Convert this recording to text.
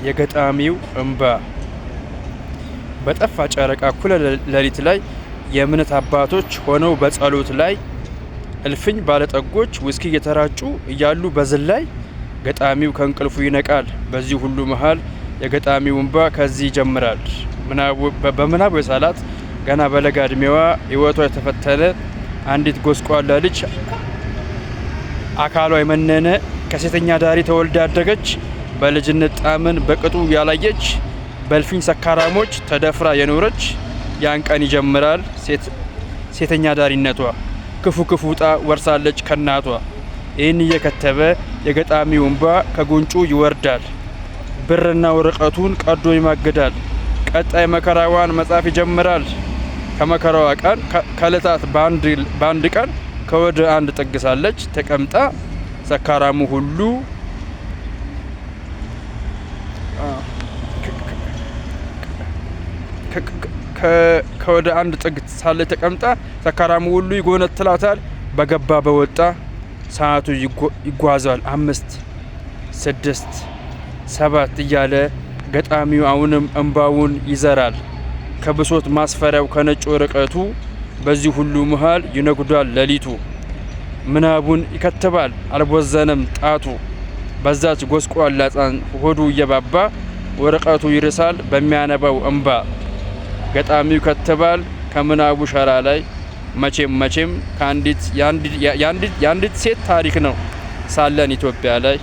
የገጣሚው እንባ በጠፋ ጨረቃ እኩለ ሌሊት ላይ የእምነት አባቶች ሆነው በጸሎት ላይ እልፍኝ ባለጠጎች ውስኪ እየተራጩ እያሉ በዝላይ ገጣሚው ከእንቅልፉ ይነቃል። በዚህ ሁሉ መሃል የገጣሚው እንባ ከዚህ ይጀምራል። በምናቡ የሳላት ገና በለጋ እድሜዋ ሕይወቷ የተፈተነ አንዲት ጎስቋላ ልጅ አካሏ የመነነ ከሴተኛ ዳሪ ተወልዳ ያደገች በልጅነት ጣዕምን በቅጡ ያላየች በእልፍኝ ሰካራሞች ተደፍራ የኖረች ያን ቀን ይጀምራል ሴተኛ ዳሪነቷ። ክፉ ክፉ ጣ ወርሳለች ከናቷ። ይህን እየከተበ የገጣሚው እንባ ከጉንጩ ይወርዳል። ብርና ወረቀቱን ቀዶ ይማግዳል። ቀጣይ መከራዋን መጻፍ ይጀምራል። ከመከራዋ ቀን ከዕለታት በአንድ ቀን ከወደ አንድ ጥግ ሳለች ተቀምጣ ሰካራሙ ሁሉ ከወደ አንድ ጥግ ሳለች ተቀምጣ ሰካራሙ ሁሉ ይጎነትላታል። በገባ በወጣ ሰዓቱ ይጓዛል 5 6 7 እያለ ገጣሚው አሁንም እንባውን ይዘራል። ከብሶት ማስፈሪያው ከነጭ ወረቀቱ በዚህ ሁሉ መሃል ይነጉዳል ሌሊቱ። ምናቡን ይከትባል አልቦዘነም ጣቱ። በዛች ጎስቋላ ሕፃን ሆዱ እየባባ ወረቀቱ ይርሳል በሚያነባው እንባ። ገጣሚው ይከትባል ከምናቡ ሸራ ላይ መቼም የአንዲት ሴት ታሪክ ነው ሳለን ኢትዮጵያ ላይ